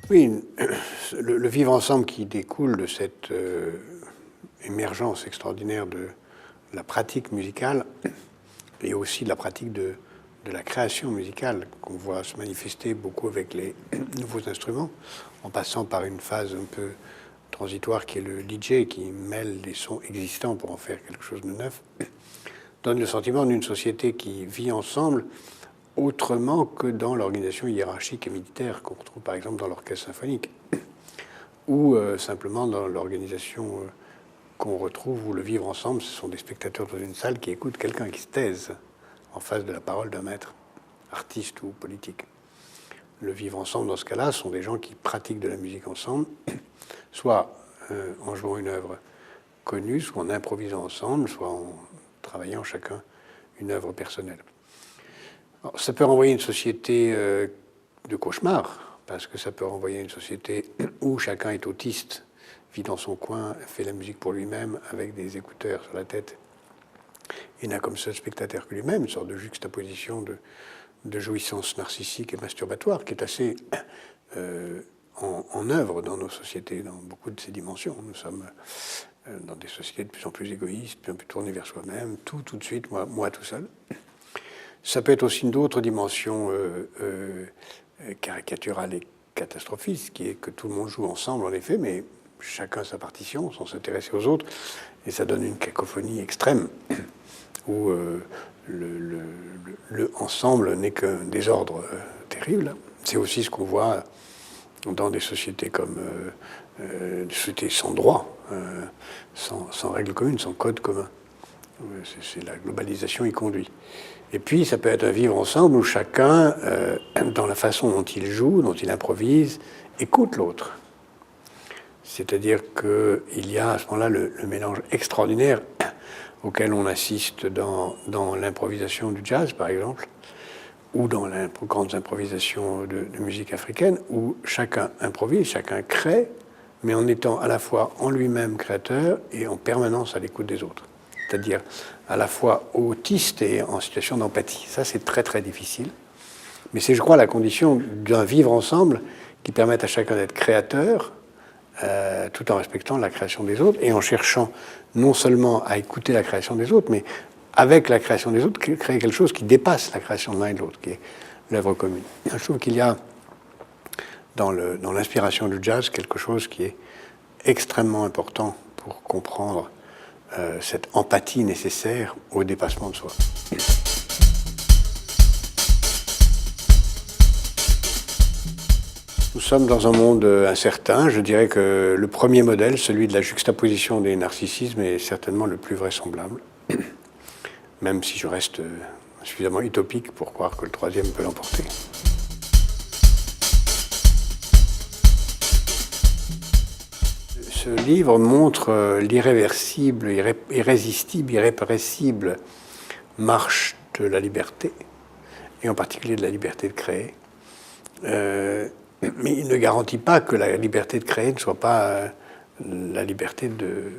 Oui, le vivre ensemble qui découle de cette émergence extraordinaire de la pratique musicale et aussi de la pratique de la création musicale qu'on voit se manifester beaucoup avec les nouveaux instruments, en passant par une phase un peu transitoire qui est le DJ, qui mêle des sons existants pour en faire quelque chose de neuf, donne le sentiment d'une société qui vit ensemble autrement que dans l'organisation hiérarchique et militaire qu'on retrouve par exemple dans l'orchestre symphonique, ou simplement dans l'organisation qu'on retrouve où le vivre ensemble, ce sont des spectateurs dans une salle qui écoutent quelqu'un qui se taise en face de la parole d'un maître, artiste ou politique. Le vivre ensemble, dans ce cas-là, sont des gens qui pratiquent de la musique ensemble, soit en jouant une œuvre connue, soit en improvisant ensemble, soit en travaillant chacun une œuvre personnelle. Alors, ça peut renvoyer une société de cauchemar, parce que ça peut renvoyer une société où chacun est autiste, vit dans son coin, fait la musique pour lui-même, avec des écouteurs sur la tête, et n'a comme seul spectateur que lui-même, une sorte de juxtaposition de jouissance narcissique et masturbatoire qui est assez en œuvre dans nos sociétés, dans beaucoup de ces dimensions. Nous sommes dans des sociétés de plus en plus égoïstes, de plus en plus tournées vers soi-même, tout de suite, moi tout seul. Ça peut être aussi une autre dimension caricaturale et catastrophiste, qui est que tout le monde joue ensemble, en effet, mais chacun sa partition, sans s'intéresser aux autres, et ça donne une cacophonie extrême, où le ensemble n'est qu'un désordre terrible. C'est aussi ce qu'on voit dans des sociétés comme des sociétés sans droit, sans règles communes, sans code commun. C'est la globalisation y conduit. Et puis, ça peut être un vivre ensemble où chacun, dans la façon dont il joue, dont il improvise, écoute l'autre. C'est-à-dire qu'il y a à ce moment-là le mélange extraordinaire auquel on assiste dans l'improvisation du jazz, par exemple, ou dans les grandes improvisations de musique africaine, où chacun improvise, chacun crée, mais en étant à la fois en lui-même créateur et en permanence à l'écoute des autres. C'est-à-dire à la fois autiste et en situation d'empathie. Ça, c'est très, très difficile. Mais c'est, je crois, la condition d'un vivre ensemble qui permette à chacun d'être créateur, tout en respectant la création des autres et en cherchant non seulement à écouter la création des autres, mais avec la création des autres, créer quelque chose qui dépasse la création de l'un et de l'autre, qui est l'œuvre commune. Je trouve qu'il y a dans l'inspiration du jazz quelque chose qui est extrêmement important pour comprendre cette empathie nécessaire au dépassement de soi. Nous sommes dans un monde incertain. Je dirais que le premier modèle, celui de la juxtaposition des narcissismes, est certainement le plus vraisemblable, même si je reste suffisamment utopique pour croire que le troisième peut l'emporter. Ce livre montre l'irréversible, irrésistible, irrépressible marche de la liberté, et en particulier de la liberté de créer. Mais il ne garantit pas que la liberté de créer ne soit pas la liberté de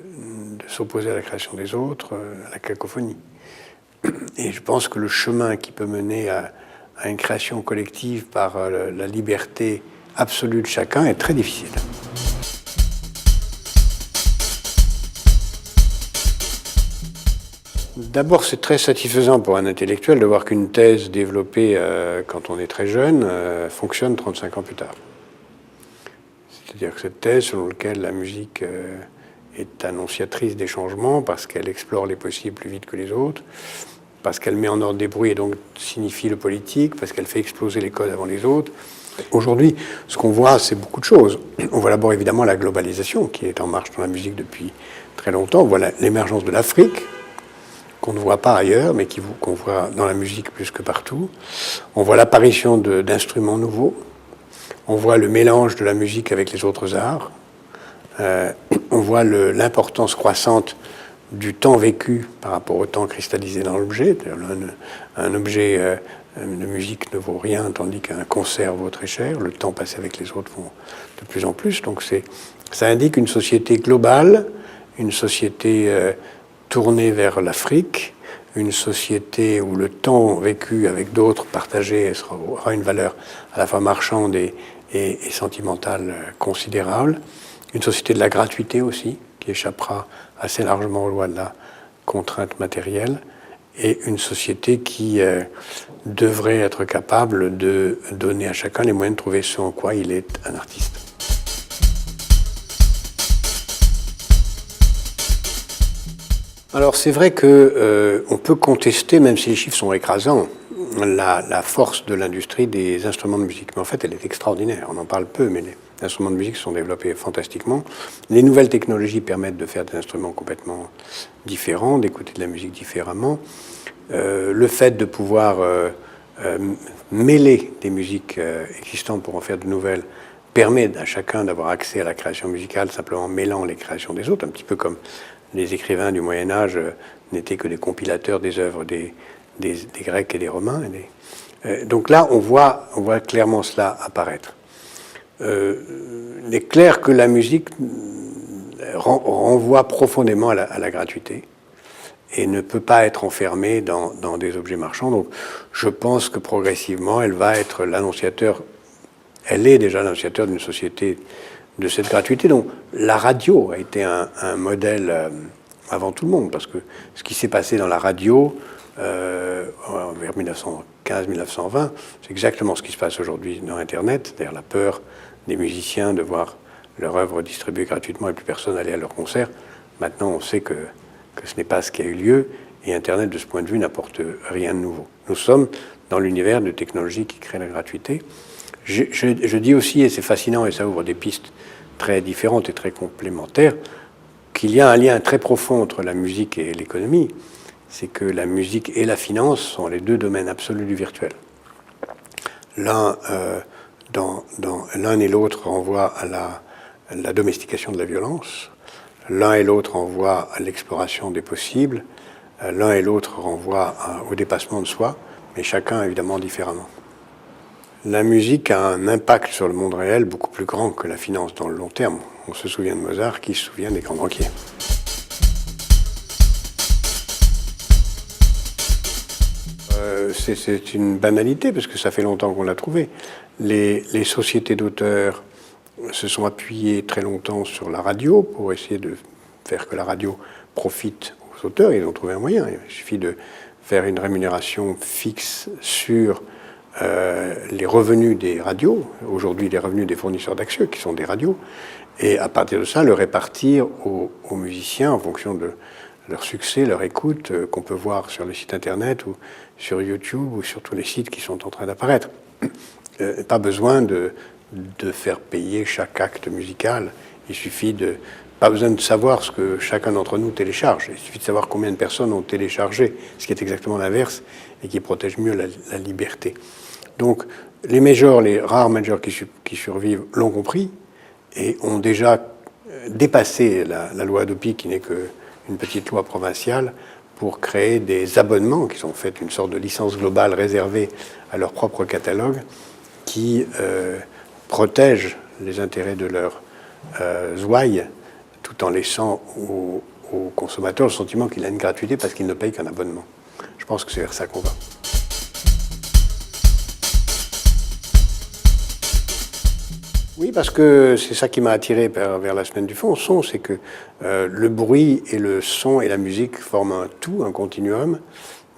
s'opposer à la création des autres, à la cacophonie. Et je pense que le chemin qui peut mener à une création collective par la liberté absolue de chacun est très difficile. D'abord, c'est très satisfaisant pour un intellectuel de voir qu'une thèse développée quand on est très jeune fonctionne 35 ans plus tard. C'est-à-dire que cette thèse selon laquelle la musique est annonciatrice des changements parce qu'elle explore les possibles plus vite que les autres, parce qu'elle met en ordre des bruits et donc signifie le politique, parce qu'elle fait exploser les codes avant les autres. Aujourd'hui, ce qu'on voit, c'est beaucoup de choses. On voit d'abord évidemment la globalisation qui est en marche dans la musique depuis très longtemps. On voit l'émergence de l'Afrique, qu'on ne voit pas ailleurs, mais qu'on voit dans la musique plus que partout. On voit l'apparition d'instruments nouveaux. On voit le mélange de la musique avec les autres arts. On voit l'importance croissante du temps vécu par rapport au temps cristallisé dans l'objet. Un objet de musique ne vaut rien, tandis qu'un concert vaut très cher. Le temps passé avec les autres vaut de plus en plus. Donc ça indique une société globale, une société tournée vers l'Afrique, une société où le temps vécu avec d'autres partagé aura une valeur à la fois marchande et sentimentale considérable. Une société de la gratuité aussi, qui échappera assez largement aux lois de la contrainte matérielle, et une société qui devrait être capable de donner à chacun les moyens de trouver ce en quoi il est un artiste. Alors c'est vrai que on peut contester, même si les chiffres sont écrasants, la force de l'industrie des instruments de musique. Mais en fait, elle est extraordinaire. On en parle peu, mais les instruments de musique sont développés fantastiquement. Les nouvelles technologies permettent de faire des instruments complètement différents, d'écouter de la musique différemment. Le fait de pouvoir mêler des musiques existantes pour en faire de nouvelles permet à chacun d'avoir accès à la création musicale simplement mêlant les créations des autres, un petit peu comme les écrivains du Moyen-Âge n'étaient que des compilateurs des œuvres des Grecs et des Romains. Donc là, on voit clairement cela apparaître. Il est clair que la musique renvoie profondément à la gratuité et ne peut pas être enfermée dans des objets marchands. Donc je pense que progressivement, elle va être l'annonciateur, elle est déjà l'annonciateur d'une société de cette gratuité. Donc la radio a été un modèle avant tout le monde, parce que ce qui s'est passé dans la radio vers 1915-1920, c'est exactement ce qui se passe aujourd'hui dans Internet, c'est-à-dire la peur des musiciens de voir leur œuvre distribuée gratuitement et plus personne aller à leur concert. Maintenant, on sait que ce n'est pas ce qui a eu lieu, et Internet, de ce point de vue, n'apporte rien de nouveau. Nous sommes dans l'univers de technologies qui créent la gratuité. Je dis aussi, et c'est fascinant, et ça ouvre des pistes très différentes et très complémentaires, qu'il y a un lien très profond entre la musique et l'économie. C'est que la musique et la finance sont les deux domaines absolus du virtuel. L'un et l'autre renvoient à la domestication de la violence. L'un et l'autre renvoient à l'exploration des possibles. L'un et l'autre renvoient au dépassement de soi, mais chacun évidemment différemment. La musique a un impact sur le monde réel beaucoup plus grand que la finance dans le long terme. On se souvient de Mozart, qui se souvient des grands banquiers. C'est une banalité, parce que ça fait longtemps qu'on l'a trouvé. Les sociétés d'auteurs se sont appuyées très longtemps sur la radio pour essayer de faire que la radio profite aux auteurs. Ils ont trouvé un moyen. Il suffit de faire une rémunération fixe sur les revenus des radios, aujourd'hui les revenus des fournisseurs d'accès, qui sont des radios, et à partir de ça, le répartir aux musiciens en fonction de leur succès, leur écoute, qu'on peut voir sur les sites internet ou sur YouTube ou sur tous les sites qui sont en train d'apparaître. Pas besoin de faire payer chaque acte musical. Il suffit pas besoin de savoir ce que chacun d'entre nous télécharge. Il suffit de savoir combien de personnes ont téléchargé, ce qui est exactement l'inverse et qui protège mieux la liberté. Donc les majors, les rares majors qui survivent l'ont compris et ont déjà dépassé la loi Hadopi, qui n'est qu'une petite loi provinciale, pour créer des abonnements qui sont en fait une sorte de licence globale réservée à leur propre catalogue, qui protègent les intérêts de leurs ouailles, tout en laissant aux consommateurs le sentiment qu'il a une gratuité parce qu'il ne paye qu'un abonnement. Je pense que c'est vers ça qu'on va. Oui, parce que c'est ça qui m'a attiré vers la Semaine du son, c'est que le bruit et le son et la musique forment un tout, un continuum.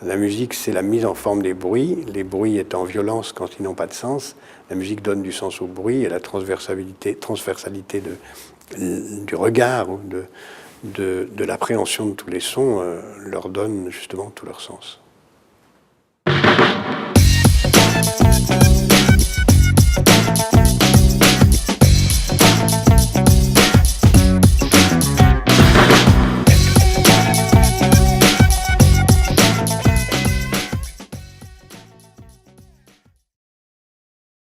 La musique, c'est la mise en forme des bruits, les bruits étant violence quand ils n'ont pas de sens. La musique donne du sens au bruit, et la transversalité du regard, ou de l'appréhension de tous les sons leur donne justement tout leur sens.